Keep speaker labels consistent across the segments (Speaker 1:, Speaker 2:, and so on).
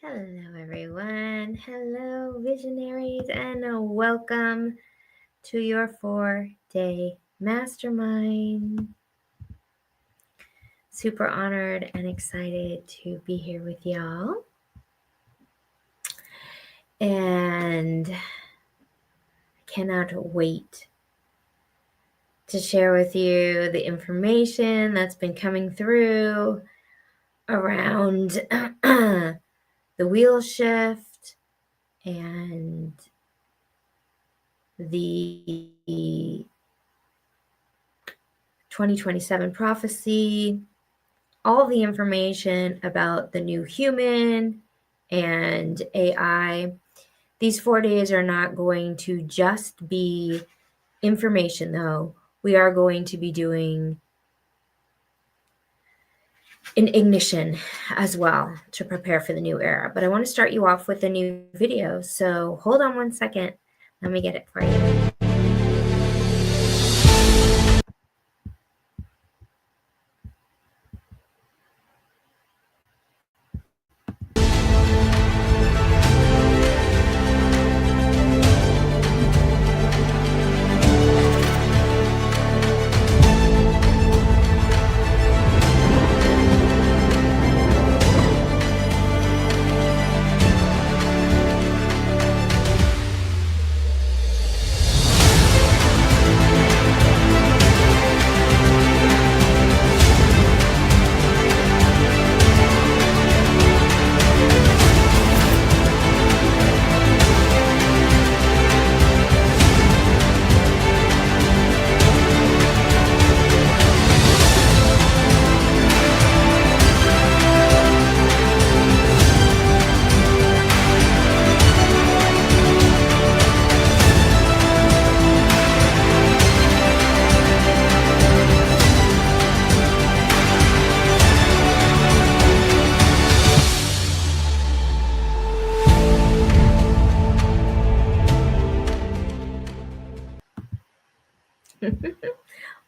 Speaker 1: Hello, everyone. Hello, visionaries, and welcome to your 4-day mastermind. Super honored and excited to be here with y'all. And cannot wait to share with you the information that's been coming through around the wheel shift and the 2027 prophecy, all the information about the new human and AI. These 4 days are not going to just be information, though. We are going to be doing an ignition as well to prepare for the new era. But I want to start you off with a new video. So hold on one second. Let me get it for you.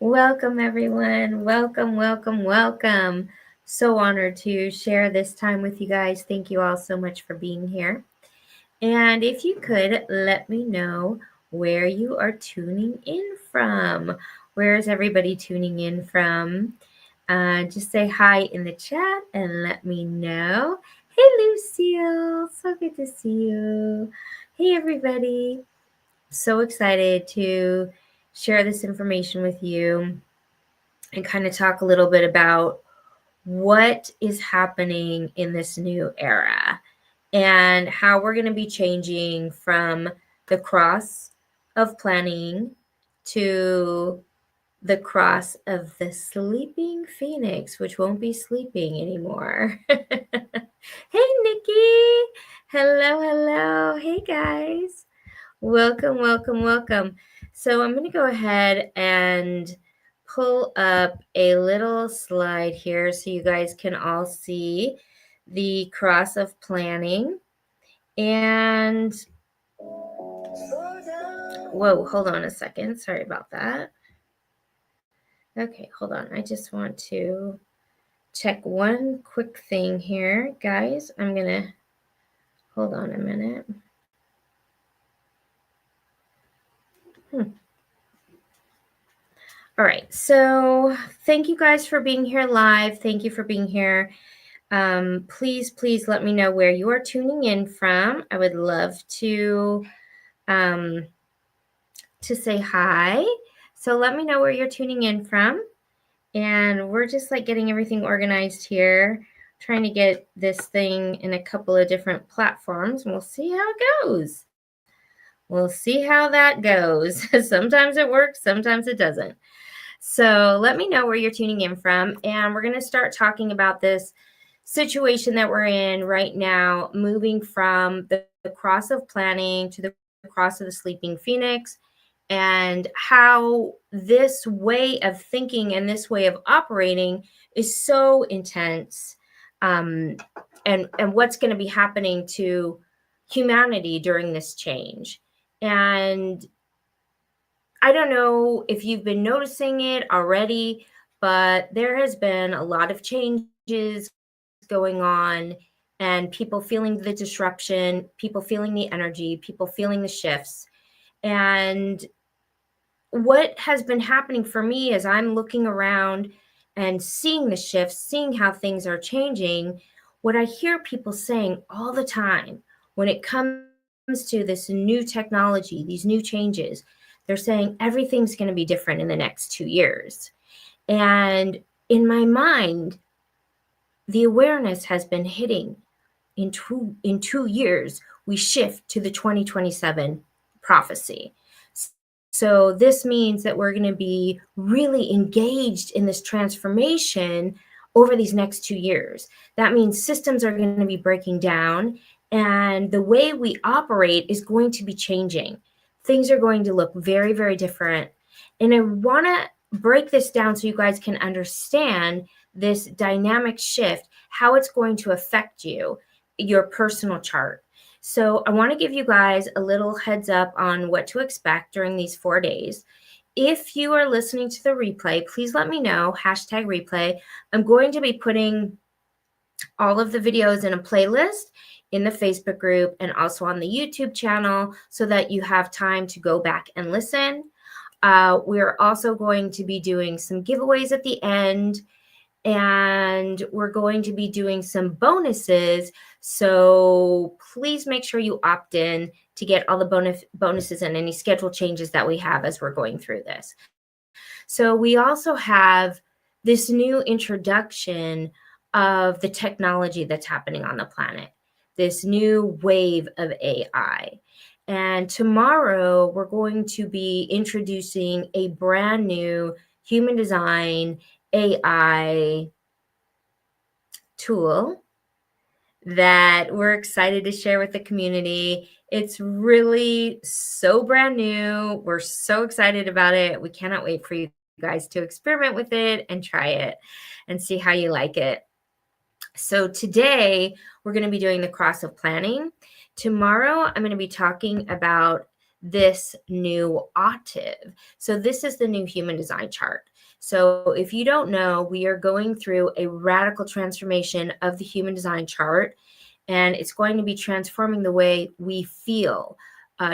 Speaker 1: Welcome, everyone. Welcome. So honored to share this time with you guys. Thank you all so much for being here. And if you could, let me know where you are tuning in from. Where is everybody tuning in from? Just say hi in the chat and let me know. Hey, Lucille. So good to see you. Hey, everybody. So excited to share this information with you and kind of talk a little bit about what is happening in this new era and how we're going to be changing from the cross of planning to the cross of the sleeping phoenix, which won't be sleeping anymore. Hey, Nikki. Hello. Hey, guys. Welcome. So I'm going to go ahead and pull up a little slide here so you guys can all see the cross of planning. And whoa, hold on a second. Sorry about that. Okay, hold on. I just want to check one quick thing here, guys. I'm going to hold on a minute. All right, so thank you guys for being here live. Thank you for being here. Please let me know where you are tuning in from. I would love to say hi. So let me know where you're tuning in from. And we're just like getting everything organized here, trying to get this thing in a couple of different platforms. We'll see how it goes. We'll see how that goes. Sometimes it works, sometimes it doesn't. So let me know where you're tuning in from. And we're going to start talking about this situation that we're in right now, moving from the cross of planning to the cross of the sleeping phoenix, and how this way of thinking and this way of operating is so intense, and what's going to be happening to humanity during this change. And I don't know if you've been noticing it already, but there has been a lot of changes going on and people feeling the disruption, people feeling the energy, people feeling the shifts. And what has been happening for me is I'm looking around and seeing the shifts, seeing how things are changing. What I hear people saying all the time when it comes to this new technology, these new changes, they're saying everything's going to be different in the next 2 years. And in my mind, the awareness has been hitting in 2 years, we shift to the 2027 prophecy. So this means that we're going to be really engaged in this transformation over these next 2 years. That means systems are going to be breaking down, and the way we operate is going to be changing. Things are going to look very, very different. And I want to break this down so you guys can understand this dynamic shift, how it's going to affect you, your personal chart. So I want to give you guys a little heads up on what to expect during these 4 days. If you are listening to the replay, please let me know, #replay. I'm going to be putting all of the videos in a playlist in the Facebook group and also on the YouTube channel so that you have time to go back and listen. We're also going to be doing some giveaways at the end, and we're going to be doing some bonuses. So please make sure you opt in to get all the bonuses and any schedule changes that we have as we're going through this. So we also have this new introduction of the technology that's happening on the planet, this new wave of AI. And tomorrow we're going to be introducing a brand new human design AI tool that we're excited to share with the community. It's really so brand new. We're so excited about it. We cannot wait for you guys to experiment with it and try it and see how you like it. So today we're going to be doing the cross of planning. Tomorrow I'm going to be talking about this new octave. So this is the new human design chart. So if you don't know, we are going through a radical transformation of the human design chart, and it's going to be transforming the way we feel,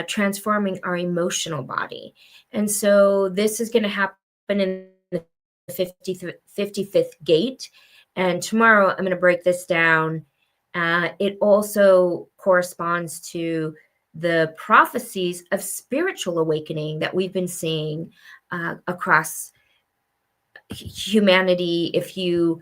Speaker 1: transforming our emotional body. And so this is going to happen in the 55th gate. And tomorrow I'm going to break this down. It also corresponds to the prophecies of spiritual awakening that we've been seeing across humanity. If you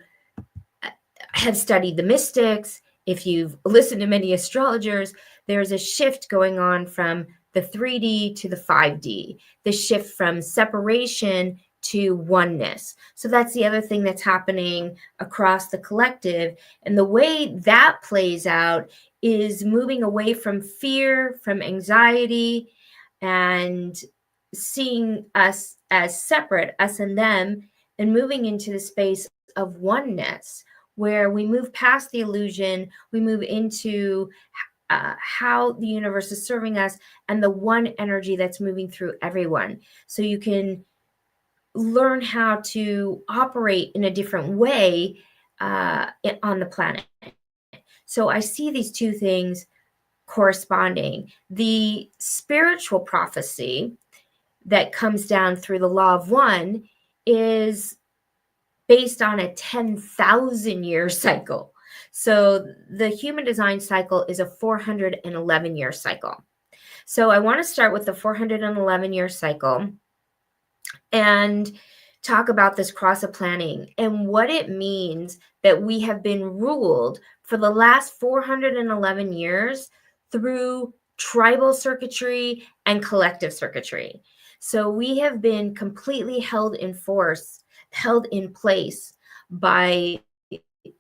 Speaker 1: have studied the mystics, if you've listened to many astrologers, there's a shift going on from the 3D to the 5D, the shift from separation to oneness. So that's the other thing that's happening across the collective. And the way that plays out is moving away from fear, from anxiety, and seeing us as separate, us and them, and moving into the space of oneness, where we move past the illusion, we move into how the universe is serving us and the one energy that's moving through everyone. So you can learn how to operate in a different way on the planet. So I see these two things corresponding. The spiritual prophecy that comes down through the law of one is based on a 10,000 year cycle. So the human design cycle is a 411 year cycle. So I want to start with the 411 year cycle and talk about this cross of planning and what it means that we have been ruled for the last 411 years through tribal circuitry and collective circuitry. So we have been completely held in place by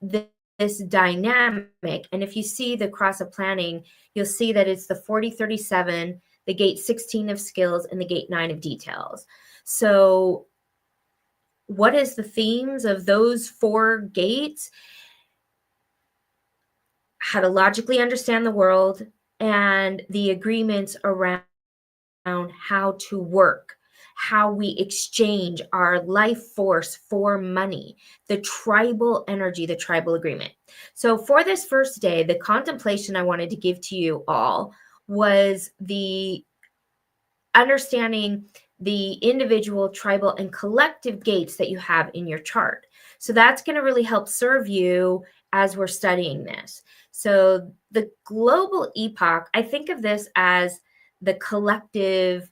Speaker 1: this dynamic. And if you see the cross of planning, you'll see that it's the 4037, the gate 16 of skills, and the gate 9 of details. So what is the themes of those 4 gates? How to logically understand the world and the agreements around how to work how we exchange our life force for money, the tribal energy, the tribal agreement. So for this first day, the contemplation I wanted to give to you all was the understanding the individual, tribal, and collective gates that you have in your chart. So that's going to really help serve you as we're studying this. So the global epoch, I think of this as the collective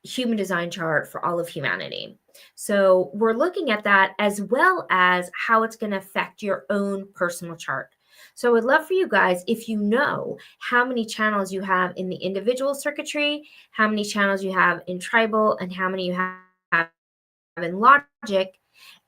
Speaker 1: human design chart for all of humanity. So we're looking at that as well as how it's going to affect your own personal chart. So I would love for you guys, if you know how many channels you have in the individual circuitry, how many channels you have in tribal, and how many you have in logic,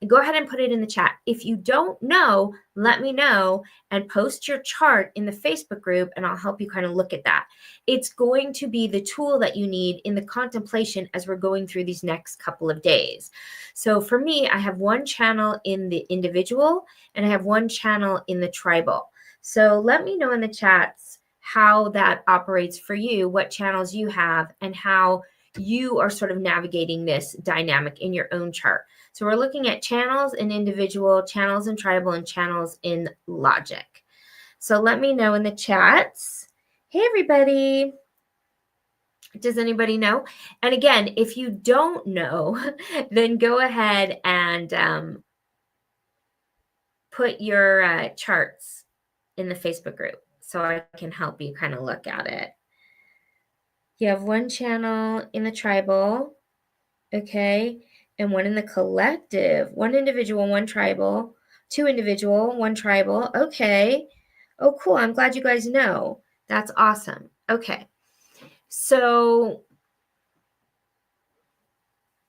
Speaker 1: and go ahead and put it in the chat. If you don't know, let me know and post your chart in the Facebook group, and I'll help you kind of look at that. It's going to be the tool that you need in the contemplation as we're going through these next couple of days. So for me, I have one channel in the individual and I have one channel in the tribal. So let me know in the chats how that operates for you, what channels you have, and how you are sort of navigating this dynamic in your own chart. So we're looking at channels in individual, channels in tribal, and channels in logic. So let me know in the chats. Hey, everybody. Does anybody know? And again, if you don't know, then go ahead and put your charts in the Facebook group so I can help you kind of look at it. You have one channel in the tribal, okay, and one in the collective, one individual, one tribal, two individual, one tribal. Okay. Oh, cool. I'm glad you guys know. That's awesome. Okay. So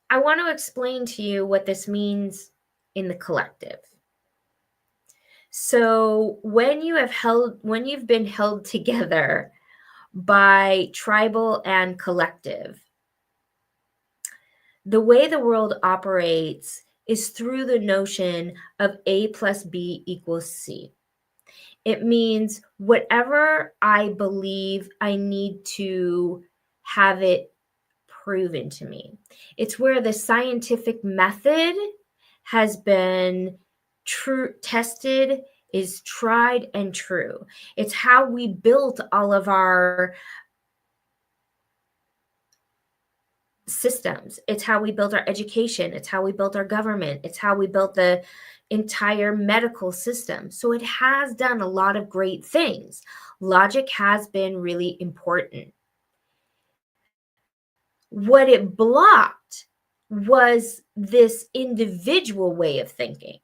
Speaker 1: I want to explain to you what this means in the collective. So when you've been held together by tribal and collective, the way the world operates is through the notion of A plus B equals C. It means whatever I believe, I need to have it proven to me. It's where the scientific method has been tested, is tried and true. It's how we built all of our systems. It's how we built our education. It's how we built our government. It's how we built the entire medical system. So it has done a lot of great things. Logic has been really important. What it blocked was this individual way of thinking.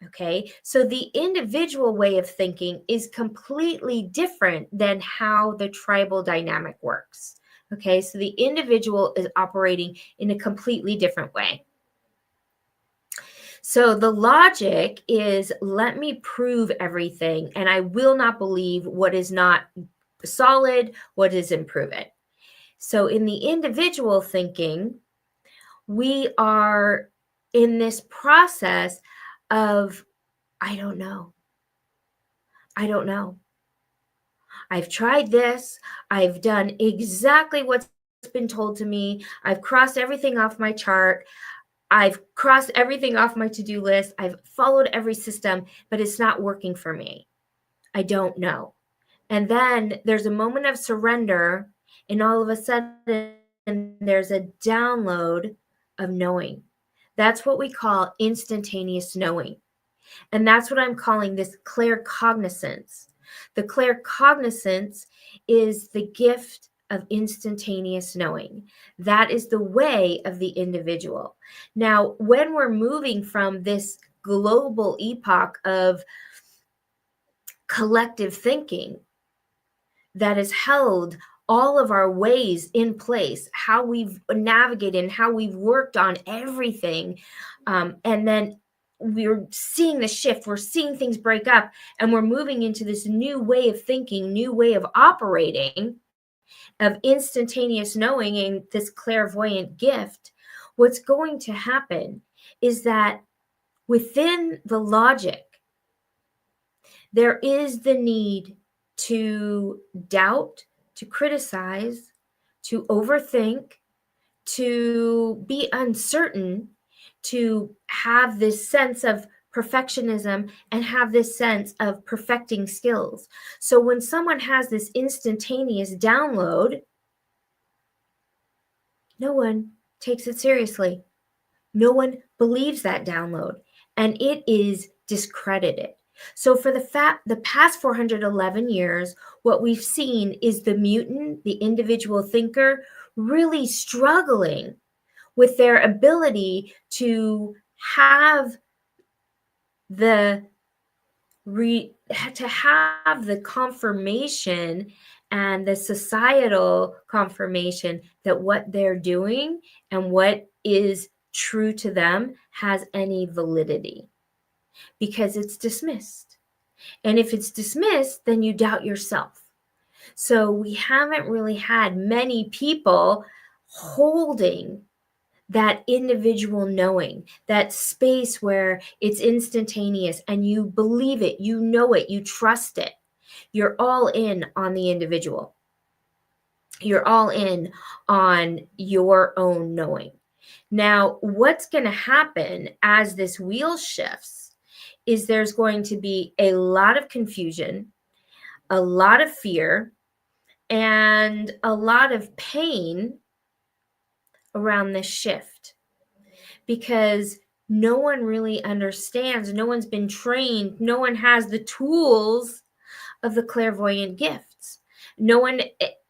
Speaker 1: Okay, so the individual way of thinking is completely different than how the tribal dynamic works. Okay, so the individual is operating in a completely different way. So the logic is, let me prove everything, and I will not believe what is not solid, what isn't proven. So in the individual thinking, we are in this process of, I don't know. I don't know. I've tried this. I've done exactly what's been told to me. I've crossed everything off my chart. I've crossed everything off my to-do list. I've followed every system, but it's not working for me. I don't know. And then there's a moment of surrender, and all of a sudden there's a download of knowing. That's what we call instantaneous knowing. And that's what I'm calling this claircognizance. The claircognizance is the gift of instantaneous knowing. That is the way of the individual. Now, when we're moving from this global epoch of collective thinking that has held all of our ways in place, how we've navigated and how we've worked on everything, and then we're seeing the shift, we're seeing things break up, and we're moving into this new way of thinking, new way of operating, of instantaneous knowing and this clairvoyant gift. What's going to happen is that within the logic, there is the need to doubt, to criticize, to overthink, to be uncertain, to have this sense of perfectionism and have this sense of perfecting skills. So when someone has this instantaneous download, no one takes it seriously. No one believes that download, and it is discredited. So for the past 411 years, what we've seen is the mutant, the individual thinker, really struggling with their ability to have the to have the confirmation and the societal confirmation that what they're doing and what is true to them has any validity, because it's dismissed. And if it's dismissed, then you doubt yourself. So we haven't really had many people holding that individual knowing, that space where it's instantaneous and you believe it, you know it, you trust it. You're all in on the individual. You're all in on your own knowing. Now, what's going to happen as this wheel shifts is there's going to be a lot of confusion, a lot of fear, and a lot of pain around this shift, because no one really understands, no one's been trained, no one has the tools of the clairvoyant gifts. No one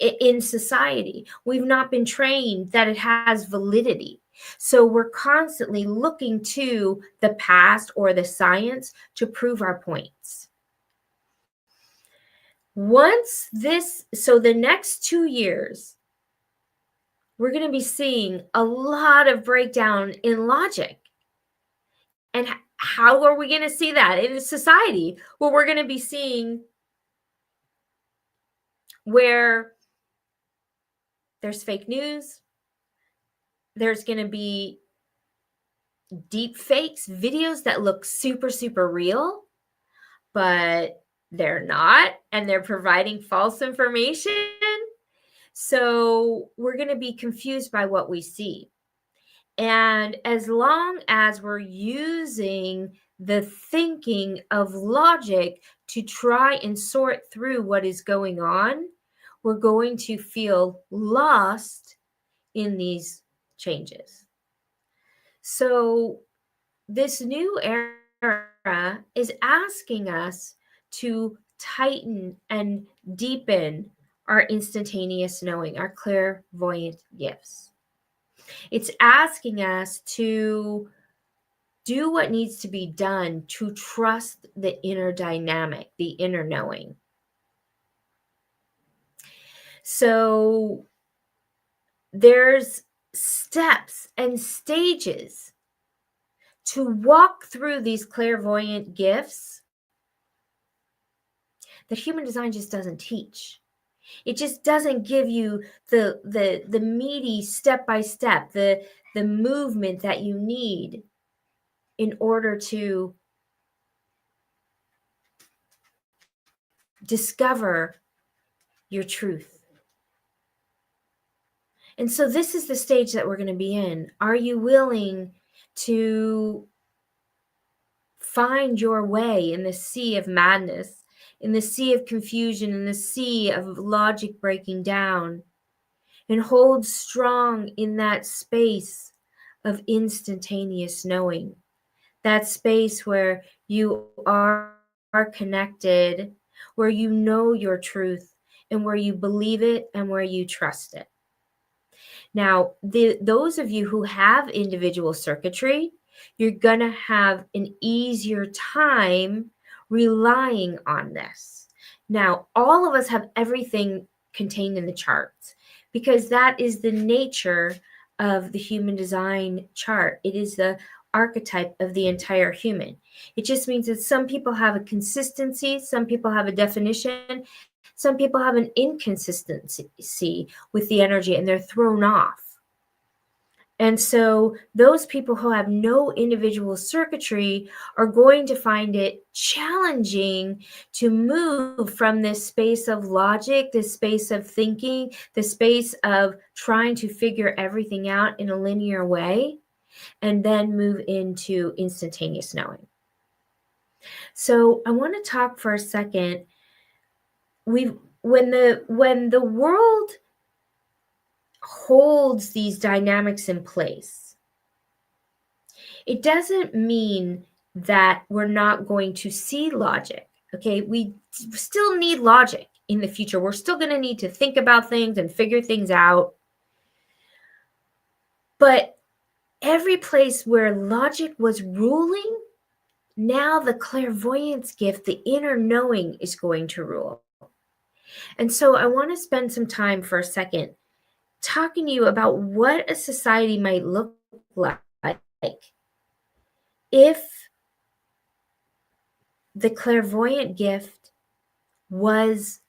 Speaker 1: in society, we've not been trained that it has validity. So we're constantly looking to the past or the science to prove our points. So the next 2 years, we're going to be seeing a lot of breakdown in logic. And how are we going to see that in society? Well, we're going to be seeing where there's fake news, there's going to be deep fakes, videos that look super, super real, but they're not, and they're providing false information. So we're going to be confused by what we see. And as long as we're using the thinking of logic to try and sort through what is going on, we're going to feel lost in these changes. So this new era is asking us to tighten and deepen our instantaneous knowing, our clairvoyant gifts. It's asking us to do what needs to be done to trust the inner dynamic, the inner knowing. So there's steps and stages to walk through these clairvoyant gifts that human design just doesn't teach. It just doesn't give you the meaty step by step, the movement that you need in order to discover your truth. And so this is the stage that we're going to be in. Are you willing to find your way in the sea of madness, in the sea of confusion, in the sea of logic breaking down, and hold strong in that space of instantaneous knowing, that space where you are connected, where you know your truth, and where you believe it and where you trust it. Now, those of you who have individual circuitry, you're going to have an easier time relying on this. Now, all of us have everything contained in the charts, because that is the nature of the human design chart. It is the archetype of the entire human. It just means that some people have a consistency, some people have a definition, some people have an inconsistency with the energy and they're thrown off. And so those people who have no individual circuitry are going to find it challenging to move from this space of logic, this space of thinking, the space of trying to figure everything out in a linear way, and then move into instantaneous knowing. So I want to talk for a second. When the world holds these dynamics in place, it doesn't mean that we're not going to see logic. Okay, we still need logic in the future. We're still going to need to think about things and figure things out. But every place where logic was ruling, now the clairvoyance gift, the inner knowing, is going to rule. And so I want to spend some time for a second talking to you about what a society might look like if the clairvoyant gift was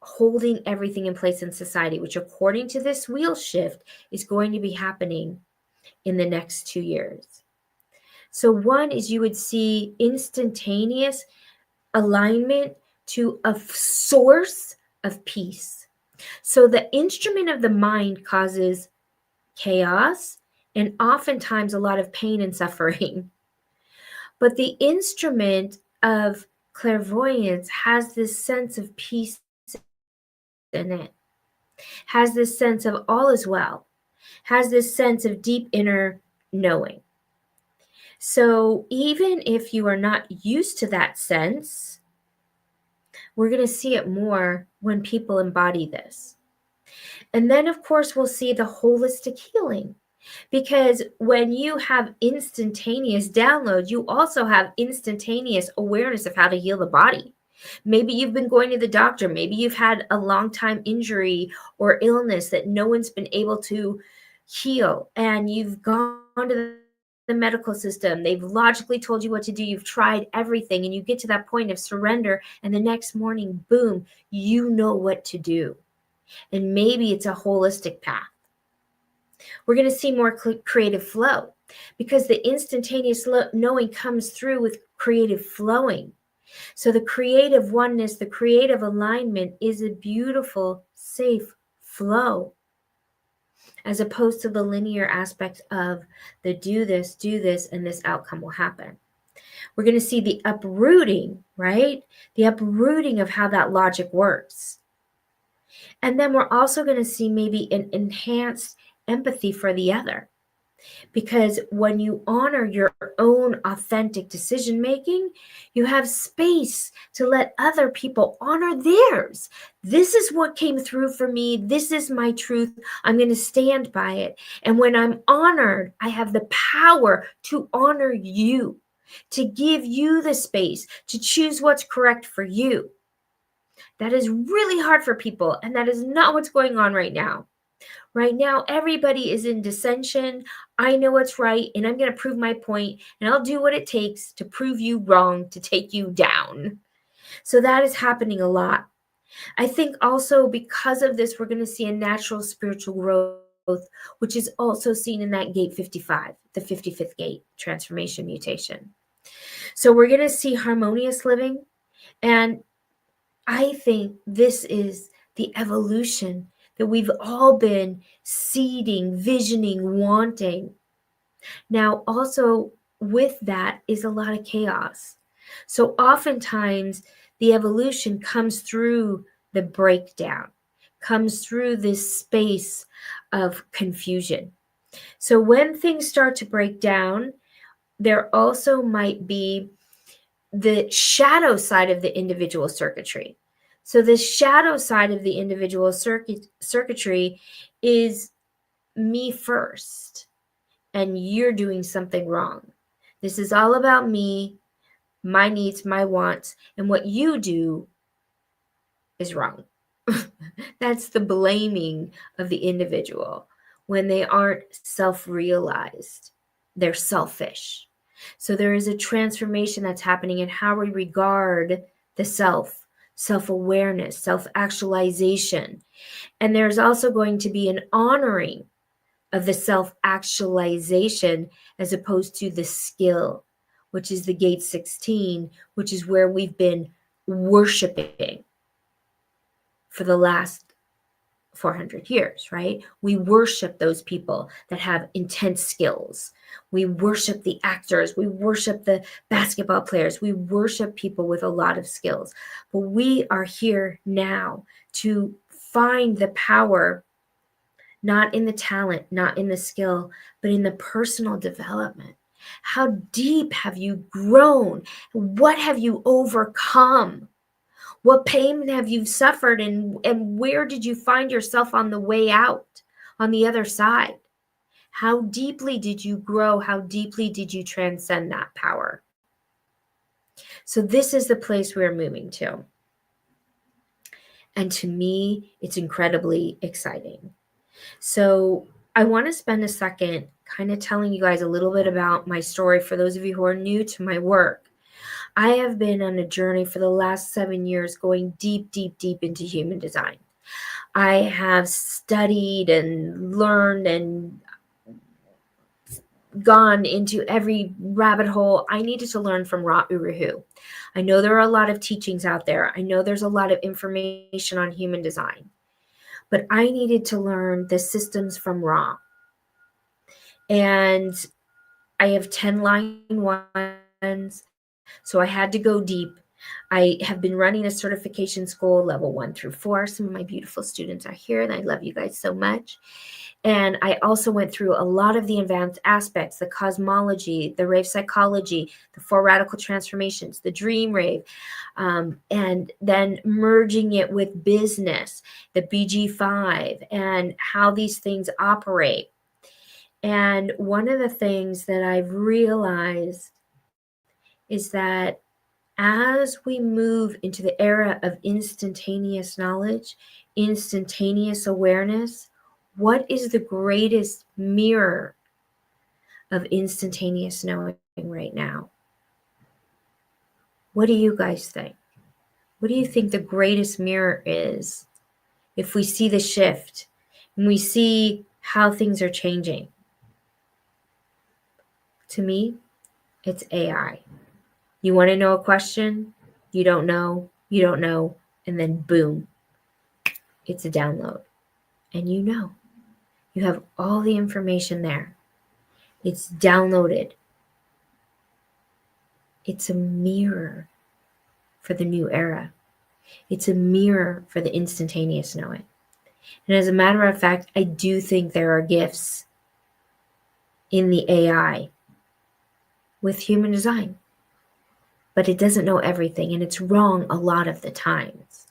Speaker 1: holding everything in place in society, which according to this wheel shift is going to be happening in the next 2 years. So one is you would see instantaneous alignment to a source of peace. So the instrument of the mind causes chaos and oftentimes a lot of pain and suffering. But the instrument of clairvoyance has this sense of peace in it, has this sense of all is well, has this sense of deep inner knowing. So even if you are not used to that sense, we're going to see it more when people embody this. And then, of course, we'll see the holistic healing. Because when you have instantaneous download, you also have instantaneous awareness of how to heal the body. Maybe you've been going to the doctor. Maybe you've had a long time injury or illness that no one's been able to heal. And you've gone to the medical system. They've logically told you what to do. You've tried everything. And you get to that point of surrender. And the next morning, boom, you know what to do. And maybe it's a holistic path. We're going to see more creative flow because the instantaneous knowing comes through with creative flowing. So the creative oneness, the creative alignment is a beautiful, safe flow as opposed to the linear aspect of the do this, and this outcome will happen. We're going to see the uprooting, right? The uprooting of how that logic works. And then we're also going to see maybe an enhanced empathy for the other. Because when you honor your own authentic decision making, you have space to let other people honor theirs. This is what came through for me. This is my truth. I'm going to stand by it. And when I'm honored, I have the power to honor you, to give you the space to choose what's correct for you. That is really hard for people, and that is not what's going on right now. Right now, everybody is in dissension. I know what's right, and I'm going to prove my point, and I'll do what it takes to prove you wrong, to take you down. So that is happening a lot. I think also because of this, we're going to see a natural spiritual growth, which is also seen in that gate 55, the 55th gate, transformation mutation. So we're going to see harmonious living, and I think this is the evolution that we've all been seeding, visioning, wanting. Now, also with that is a lot of chaos. So oftentimes the evolution comes through the breakdown, comes through this space of confusion. So when things start to break down, there also might be the shadow side of the individual circuitry. So the shadow side of the individual circuitry is me first, and you're doing something wrong. This is all about me, my needs, my wants, and what you do is wrong. That's the blaming of the individual when they aren't self-realized. They're selfish. So there is a transformation that's happening in how we regard the self-awareness, self-actualization. And there's also going to be an honoring of the self-actualization as opposed to the skill, which is the gate 16, which is where we've been worshiping for the last 400 years, right? We worship those people that have intense skills. We worship the actors. We worship the basketball players. We worship people with a lot of skills. But we are here now to find the power, not in the talent, not in the skill, but in the personal development. How deep have you grown? What have you overcome? What pain have you suffered, and where did you find yourself on the way out, on the other side? How deeply did you grow? How deeply did you transcend that power? So this is the place we're moving to. And to me, it's incredibly exciting. So I want to spend a second kind of telling you guys a little bit about my story for those of you who are new to my work. I have been on a journey for the last 7 years going deep, deep, deep into human design. I have studied and learned and gone into every rabbit hole I needed to learn from Ra Uru. I know there are a lot of teachings out there. I know there's a lot of information on human design. But I needed to learn the systems from Ra. And I have 10 line ones. So I had to go deep. I have been running a certification school, level 1 through 4. Some of my beautiful students are here, and I love you guys so much. And I also went through a lot of the advanced aspects, the cosmology, the rave psychology, the 4 radical transformations, the dream rave, and then merging it with business, the BG5, and how these things operate. And one of the things that I've realized is that as we move into the era of instantaneous knowledge, instantaneous awareness, what is the greatest mirror of instantaneous knowing right now? What do you guys think? What do you think the greatest mirror is if we see the shift and we see how things are changing? To me, it's AI. You want to know a question? You don't know, and then boom, it's a download. And you know. You have all the information there. It's downloaded. It's a mirror for the new era. It's a mirror for the instantaneous knowing. And as a matter of fact, I do think there are gifts in the AI with human design. But it doesn't know everything, and it's wrong a lot of the times.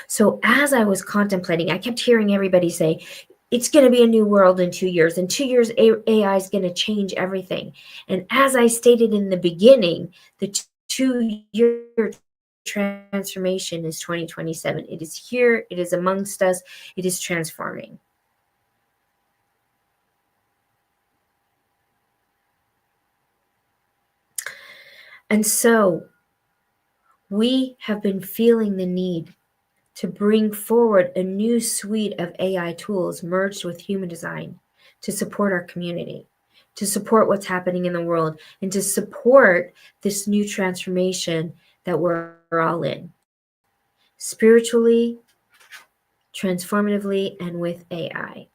Speaker 1: So as I was contemplating, I kept hearing everybody say, it's going to be a new world in 2 years. In 2 years, AI is going to change everything. And as I stated in the beginning, the 2-year transformation is 2027. It is here. It is amongst us. It is transforming. And so we have been feeling the need to bring forward a new suite of AI tools merged with human design to support our community, to support what's happening in the world, and to support this new transformation that we're all in, spiritually, transformatively, and with AI.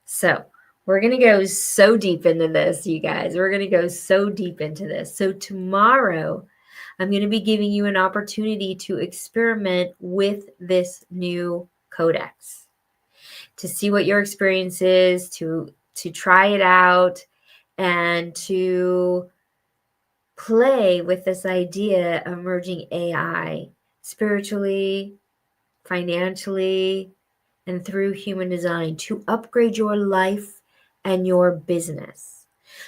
Speaker 1: So we're going to go so deep into this, you guys. We're going to go so deep into this. So tomorrow, I'm going to be giving you an opportunity to experiment with this new codex, to see what your experience is, to try it out, and to play with this idea of merging AI spiritually, financially, and through human design to upgrade your life and your business.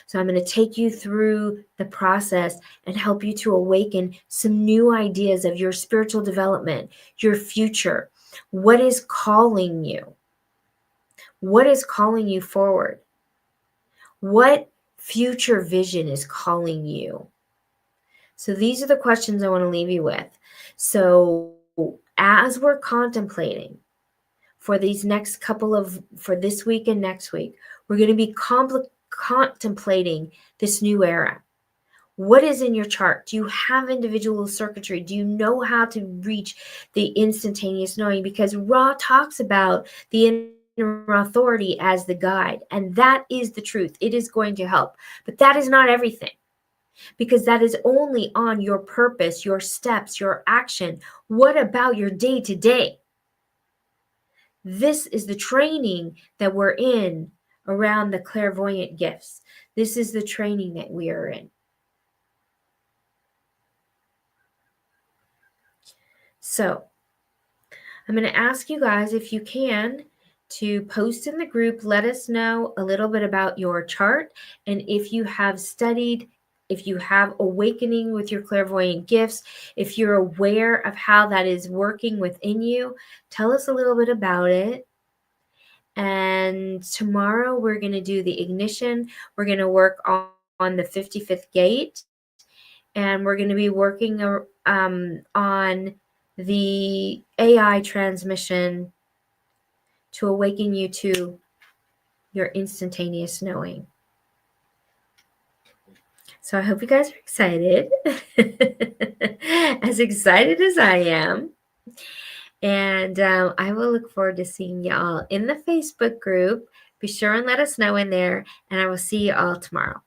Speaker 1: So I'm going to take you through the process and help you to awaken some new ideas of your spiritual development, your future. What is calling you? What is calling you forward? What future vision is calling you? So these are the questions I want to leave you with. So as we're contemplating for these next for this week and next week, We're going to be contemplating this new era. What is in your chart? Do you have individual circuitry? Do you know how to reach the instantaneous knowing? Because Ra talks about the inner authority as the guide, and that is the truth. It is going to help, but that is not everything, because that is only on your purpose, your steps, your action. What about your day to day? This is the training that we're in around the clairvoyant gifts. This is the training that we are in. So I'm going to ask you guys, if you can, to post in the group. Let us know a little bit about your chart, and if you have studied, if you have awakening with your clairvoyant gifts, if you're aware of how that is working within you, tell us a little bit about it. And tomorrow we're going to do the ignition. We're going to work on the 55th gate, and we're going to be working on the AI transmission to awaken you to your instantaneous knowing. So I hope you guys are excited, as excited as I am. And I will look forward to seeing y'all in the Facebook group. Be sure and let us know in there, and I will see you all tomorrow.